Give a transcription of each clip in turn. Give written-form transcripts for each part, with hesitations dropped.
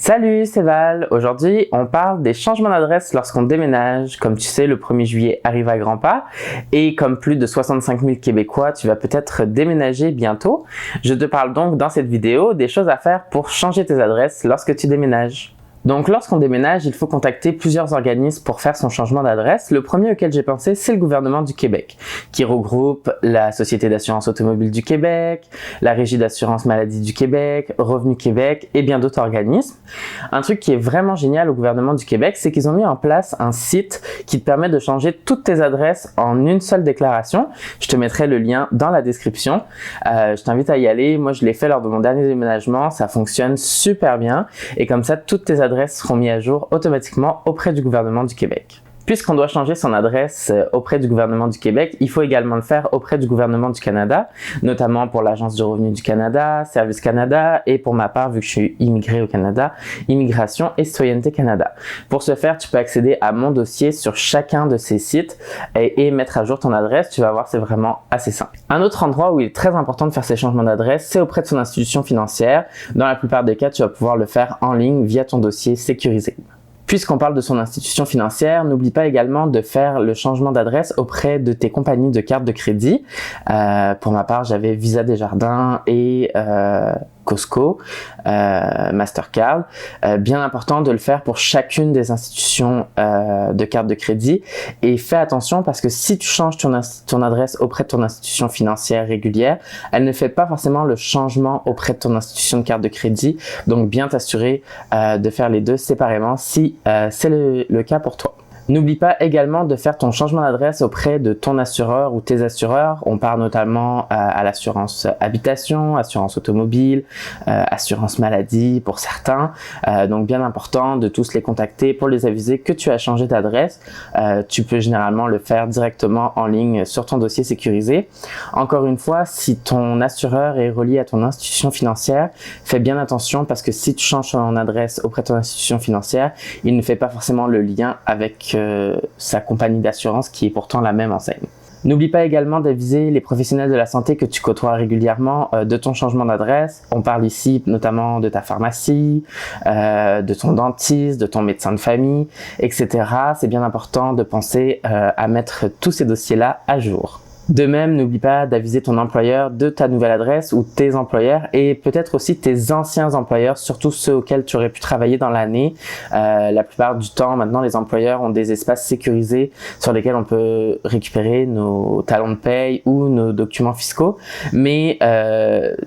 Salut, c'est Val. Aujourd'hui, on parle des changements d'adresse lorsqu'on déménage. Comme tu sais, le 1er juillet arrive à grands pas et comme plus de 65 000 Québécois, tu vas peut-être déménager bientôt. Je te parle donc dans cette vidéo des choses à faire pour changer tes adresses lorsque tu déménages. Donc lorsqu'on déménage, il faut contacter plusieurs organismes pour faire son changement d'adresse. Le premier auquel j'ai pensé, c'est le gouvernement du Québec, qui regroupe la Société d'assurance automobile du Québec, la Régie d'assurance maladie du Québec, Revenu Québec et bien d'autres organismes. Un truc qui est vraiment génial au gouvernement du Québec, c'est qu'ils ont mis en place un site qui te permet de changer toutes tes adresses en une seule déclaration. Je te mettrai le lien dans la description. Je t'invite à y aller. Moi, je l'ai fait lors de mon dernier déménagement. Ça fonctionne super bien et comme ça, toutes tes adresses seront mises à jour automatiquement auprès du gouvernement du Québec. Puisqu'on doit changer son adresse auprès du gouvernement du Québec, il faut également le faire auprès du gouvernement du Canada, notamment pour l'Agence du revenu du Canada, Service Canada et pour ma part, vu que je suis immigré au Canada, Immigration et Citoyenneté Canada. Pour ce faire, tu peux accéder à mon dossier sur chacun de ces sites et mettre à jour ton adresse. Tu vas voir, c'est vraiment assez simple. Un autre endroit où il est très important de faire ces changements d'adresse, c'est auprès de son institution financière. Dans la plupart des cas, tu vas pouvoir le faire en ligne via ton dossier sécurisé. Puisqu'on parle de son institution financière, n'oublie pas également de faire le changement d'adresse auprès de tes compagnies de carte de crédit. Pour ma part, j'avais Visa Desjardins et Costco, Mastercard. Bien important de le faire pour chacune des institutions de carte de crédit. Et fais attention parce que si tu changes ton adresse auprès de ton institution financière régulière, elle ne fait pas forcément le changement auprès de ton institution de carte de crédit. Donc bien t'assurer de faire les deux séparément si c'est le cas pour toi. N'oublie pas également de faire ton changement d'adresse auprès de ton assureur ou tes assureurs. On parle notamment à l'assurance habitation, assurance automobile, assurance maladie pour certains. Donc bien important de tous les contacter pour les aviser que tu as changé d'adresse. Tu peux généralement le faire directement en ligne sur ton dossier sécurisé. Encore une fois, si ton assureur est relié à ton institution financière, fais bien attention parce que si tu changes ton adresse auprès de ton institution financière, il ne fait pas forcément le lien avec sa compagnie d'assurance qui est pourtant la même enseigne. N'oublie pas également d'aviser les professionnels de la santé que tu côtoies régulièrement de ton changement d'adresse. On parle ici notamment de ta pharmacie, de ton dentiste, de ton médecin de famille, etc. C'est bien important de penser à mettre tous ces dossiers-là à jour. De même, n'oublie pas d'aviser ton employeur de ta nouvelle adresse ou tes employeurs et peut-être aussi tes anciens employeurs, surtout ceux auxquels tu aurais pu travailler dans l'année. La plupart du temps, maintenant, les employeurs ont des espaces sécurisés sur lesquels on peut récupérer nos talons de paye ou nos documents fiscaux. Mais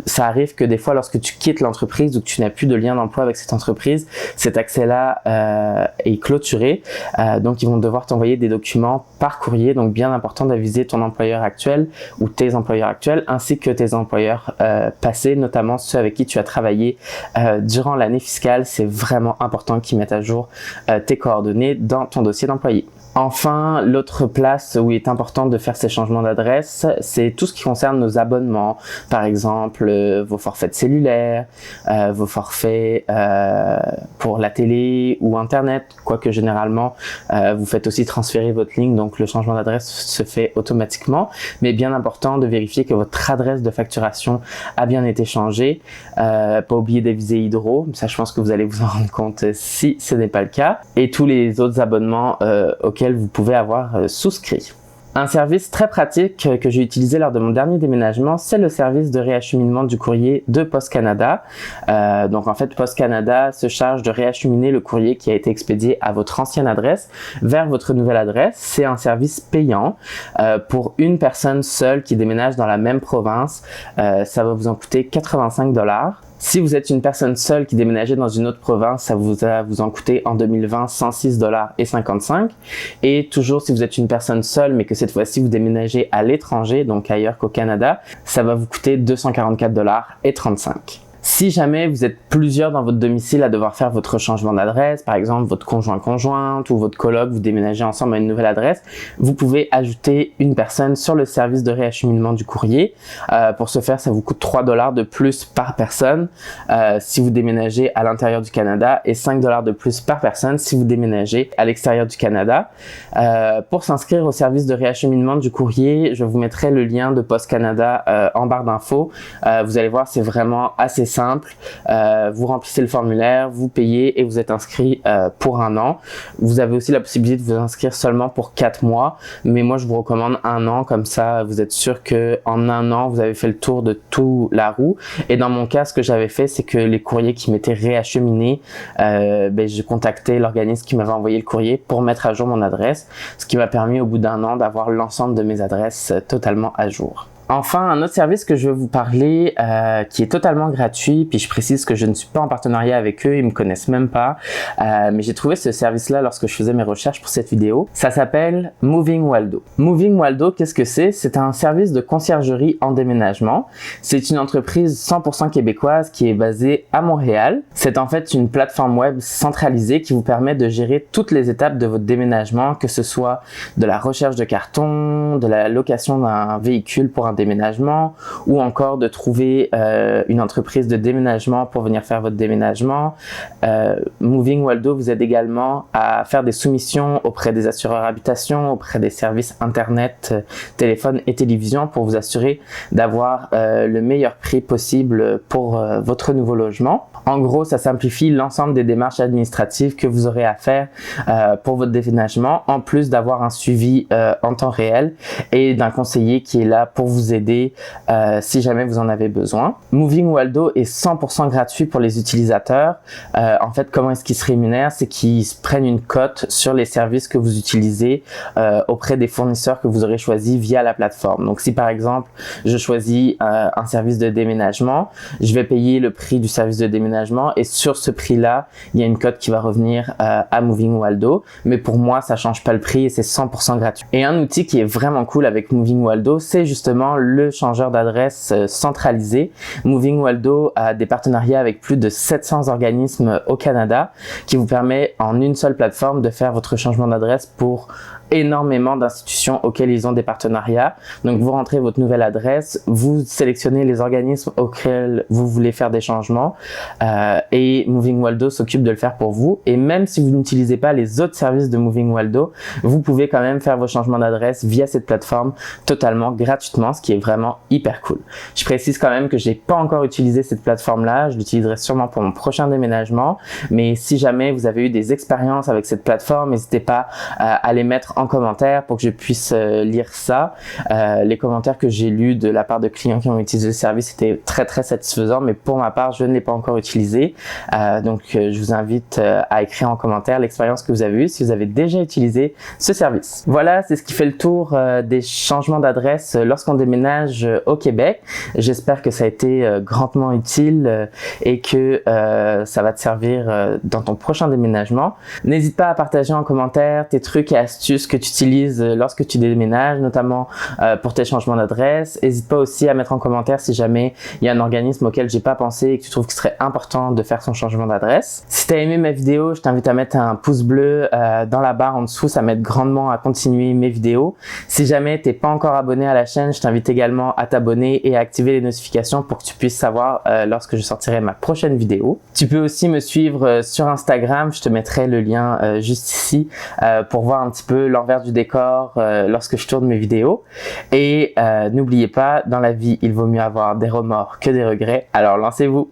ça arrive que des fois, lorsque tu quittes l'entreprise ou que tu n'as plus de lien d'emploi avec cette entreprise, cet accès-là est clôturé. Donc, ils vont devoir t'envoyer des documents par courrier. Donc, bien important d'aviser ton employeur actuel ou tes employeurs actuels ainsi que tes employeurs passés, notamment ceux avec qui tu as travaillé durant l'année fiscale. C'est vraiment important qu'ils mettent à jour tes coordonnées dans ton dossier d'employé. Enfin, l'autre place où il est important de faire ces changements d'adresse, c'est tout ce qui concerne nos abonnements. Par exemple, vos forfaits cellulaires, vos forfaits pour la télé ou Internet, quoique généralement, vous faites aussi transférer votre ligne, donc le changement d'adresse se fait automatiquement. Mais bien important de vérifier que votre adresse de facturation a bien été changée. Pas oublier d'aviser Hydro, ça je pense que vous allez vous en rendre compte si ce n'est pas le cas. Et tous les autres abonnements auxquels vous pouvez avoir souscrit. Un service très pratique que j'ai utilisé lors de mon dernier déménagement, c'est le service de réacheminement du courrier de Post Canada. Donc en fait, Post Canada se charge de réacheminer le courrier qui a été expédié à votre ancienne adresse vers votre nouvelle adresse. C'est un service payant pour une personne seule qui déménage dans la même province. Ça va vous en coûter 85 $. Si vous êtes une personne seule qui déménageait dans une autre province, ça vous en coûté en 2020 106,55 $. Et toujours si vous êtes une personne seule, mais que cette fois-ci vous déménagez à l'étranger, donc ailleurs qu'au Canada, ça va vous coûter 244,35 $. Si jamais vous êtes plusieurs dans votre domicile à devoir faire votre changement d'adresse, par exemple votre conjointe ou votre coloc, vous déménagez ensemble à une nouvelle adresse, vous pouvez ajouter une personne sur le service de réacheminement du courrier. Pour ce faire, ça vous coûte 3 $ de plus par personne si vous déménagez à l'intérieur du Canada et 5 $ de plus par personne si vous déménagez à l'extérieur du Canada. Pour s'inscrire au service de réacheminement du courrier, je vous mettrai le lien de Post Canada en barre d'infos. Vous allez voir, c'est vraiment assez simple. simple. Vous remplissez le formulaire, vous payez et vous êtes inscrit pour 1 an. Vous avez aussi la possibilité de vous inscrire seulement pour 4 mois, mais moi je vous recommande 1 an, comme ça vous êtes sûr que en 1 an vous avez fait le tour de tout la roue. Et dans mon cas, ce que j'avais fait, c'est que les courriers qui m'étaient réacheminés, j'ai contacté l'organisme qui m'avait envoyé le courrier pour mettre à jour mon adresse, ce qui m'a permis au bout d'1 an d'avoir l'ensemble de mes adresses totalement à jour. Enfin, un autre service que je vais vous parler qui est totalement gratuit, puis je précise que je ne suis pas en partenariat avec eux, ils me connaissent même pas, mais j'ai trouvé ce service-là lorsque je faisais mes recherches pour cette vidéo. Ça s'appelle Moving Waldo. Moving Waldo, qu'est-ce que c'est? C'est un service de conciergerie en déménagement. C'est une entreprise 100% québécoise qui est basée à Montréal. C'est en fait une plateforme web centralisée qui vous permet de gérer toutes les étapes de votre déménagement, que ce soit de la recherche de cartons, de la location d'un véhicule pour un déménagement, ou encore de trouver une entreprise de déménagement pour venir faire votre déménagement. Moving Waldo vous aide également à faire des soumissions auprès des assureurs habitation, auprès des services internet, téléphone et télévision pour vous assurer d'avoir le meilleur prix possible pour votre nouveau logement. En gros, ça simplifie l'ensemble des démarches administratives que vous aurez à faire pour votre déménagement, en plus d'avoir un suivi en temps réel et d'un conseiller qui est là pour vous aider si jamais vous en avez besoin. Moving Waldo est 100% gratuit pour les utilisateurs. En fait, comment est-ce qu'ils se rémunèrent? C'est qu'ils prennent une cote sur les services que vous utilisez auprès des fournisseurs que vous aurez choisis via la plateforme. Donc, si par exemple, je choisis un service de déménagement, je vais payer le prix du service de déménagement et sur ce prix-là, il y a une cote qui va revenir à Moving Waldo. Mais pour moi, ça change pas le prix et c'est 100% gratuit. Et un outil qui est vraiment cool avec Moving Waldo, c'est justement le changeur d'adresse centralisé. Moving Waldo a des partenariats avec plus de 700 organismes au Canada qui vous permet en une seule plateforme de faire votre changement d'adresse pour énormément d'institutions auxquelles ils ont des partenariats. Donc vous rentrez votre nouvelle adresse, vous sélectionnez les organismes auxquels vous voulez faire des changements et Moving Waldo s'occupe de le faire pour vous. Et même si vous n'utilisez pas les autres services de Moving Waldo, vous pouvez quand même faire vos changements d'adresse via cette plateforme totalement gratuitement, ce qui est vraiment hyper cool. Je précise quand même que j'ai pas encore utilisé cette plateforme-là, je l'utiliserai sûrement pour mon prochain déménagement, mais si jamais vous avez eu des expériences avec cette plateforme, n'hésitez pas à les mettre en commentaire pour que je puisse lire ça. Les commentaires que j'ai lus de la part de clients qui ont utilisé le service étaient très satisfaisants, mais pour ma part, je ne l'ai pas encore utilisé. Donc, je vous invite à écrire en commentaire l'expérience que vous avez eue si vous avez déjà utilisé ce service. Voilà, c'est ce qui fait le tour des changements d'adresse lorsqu'on déménage au Québec. J'espère que ça a été grandement utile et que ça va te servir dans ton prochain déménagement. N'hésite pas à partager en commentaire tes trucs et astuces que tu utilises lorsque tu déménages, notamment pour tes changements d'adresse. N'hésite pas aussi à mettre en commentaire si jamais il y a un organisme auquel j'ai pas pensé et que tu trouves qu'il serait important de faire son changement d'adresse. Si tu as aimé ma vidéo, je t'invite à mettre un pouce bleu dans la barre en dessous, ça m'aide grandement à continuer mes vidéos. Si jamais tu n'es pas encore abonné à la chaîne, je t'invite également à t'abonner et à activer les notifications pour que tu puisses savoir lorsque je sortirai ma prochaine vidéo. Tu peux aussi me suivre sur Instagram, je te mettrai le lien juste ici pour voir un petit peu l'envers du décor lorsque je tourne mes vidéos. Et n'oubliez pas, dans la vie, il vaut mieux avoir des remords que des regrets. Alors lancez-vous!